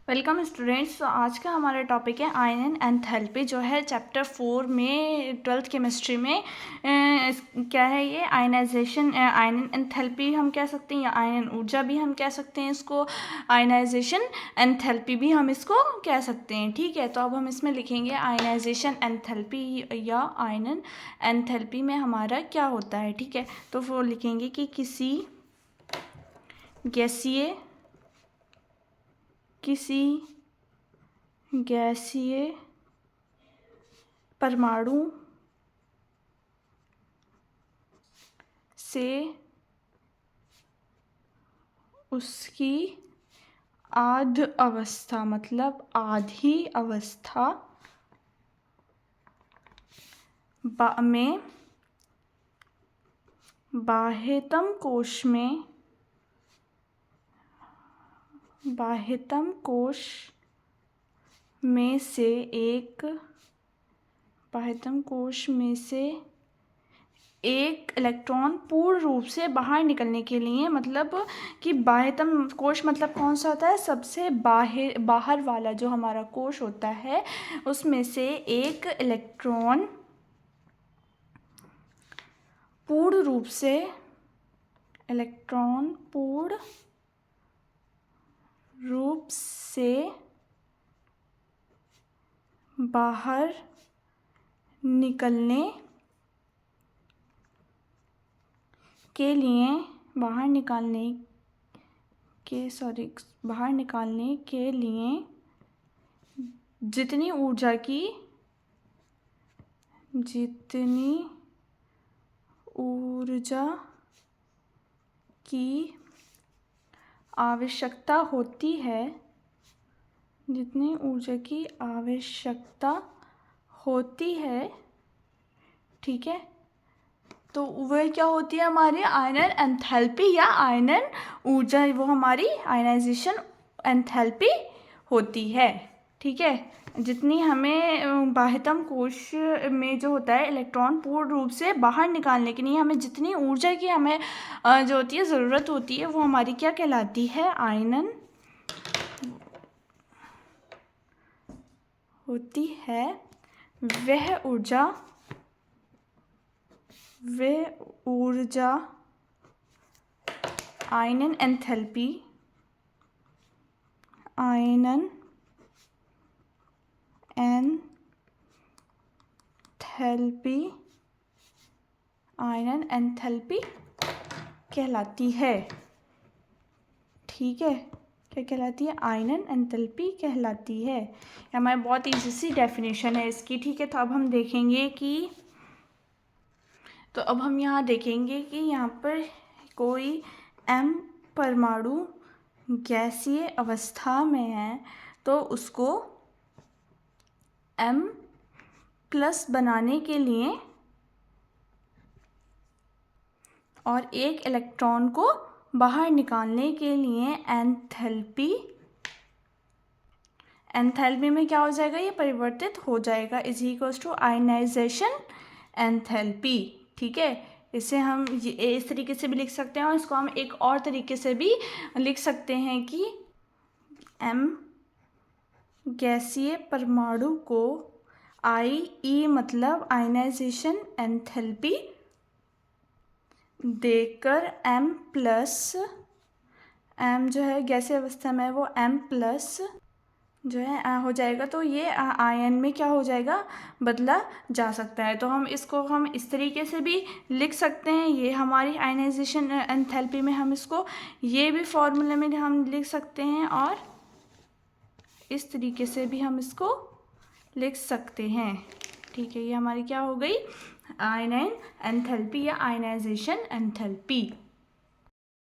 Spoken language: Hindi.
Welcome students. तो आज का हमारा टॉपिक है आयन एंथैल्पी, जो है चैप्टर 4 में 12th केमिस्ट्री में। क्या है ये? आयनाइजेशन, आयन एंथैल्पी हम कह सकते हैं, या आयन ऊर्जा भी हम कह सकते हैं इसको, आयनाइजेशन एंथैल्पी भी हम इसको कह सकते हैं। ठीक है, तो अब हम इसमें लिखेंगे आयनाइजेशन एंथैल्पी या आयन एंथैल्पी में हमारा क्या होता है। ठीक है, तो वो लिखेंगे कि किसी गैसीय परमाणु से उसकी आध अवस्था, मतलब आधी अवस्था में बाह्यतम कोश में से एक इलेक्ट्रॉन पूर्ण रूप से बाहर निकलने के लिए, मतलब कि बाह्यतम कोश मतलब कौन सा होता है? सबसे बाहर वाला जो हमारा कोश होता है, उसमें से एक इलेक्ट्रॉन पूर्ण रूप से बाहर निकालने के लिए जितनी ऊर्जा की आवश्यकता होती है, ठीक है, तो वह क्या होती है? हमारी आयनन एंथैल्पी या आयनन ऊर्जा, वो हमारी आयनाइजेशन एंथैल्पी होती है। ठीक है, जितनी हमें बाह्यतम कोश में जो होता है इलेक्ट्रॉन पूर्ण रूप से बाहर निकालने के लिए हमें जितनी ऊर्जा की हमें जो होती है ज़रूरत होती है, वो हमारी क्या कहलाती है? आयनन होती है। वह ऊर्जा आयनन एंथैल्पी कहलाती है। ठीक है, क्या कहलाती है? आयनन एंथैल्पी कहलाती है। हमारी बहुत ईजी सी डेफिनेशन है इसकी। ठीक है, तो अब हम देखेंगे कि यहाँ देखेंगे कि यहाँ पर कोई m परमाणु गैसीय अवस्था में है, तो उसको m प्लस बनाने के लिए और एक इलेक्ट्रॉन को बाहर निकालने के लिए एंथैल्पी में क्या हो जाएगा? ये परिवर्तित हो जाएगा, is equals to ionization enthalpy. ठीक है, इसे हम इस तरीके से भी लिख सकते हैं, और इसको हम एक और तरीके से भी लिख सकते हैं कि m गैसीय परमाणु को IE मतलब आयनाइजेशन एंथैल्पी देकर m जो है गैसीय अवस्था में वो m प्लस जो है हो जाएगा, तो ये आयन में क्या हो जाएगा? बदला जा सकता है। तो हम इस तरीके से भी लिख सकते हैं, ये हमारी आयनाइजेशन एंथैल्पी में हम इसको ये भी फॉर्मूले में हम लिख सकते हैं, और इस तरीके से भी हम इसको लिख सकते हैं। ठीक है, ये हमारी क्या हो गई? आयनन एंथैल्पी या आयनाइजेशन एंथैल्पी।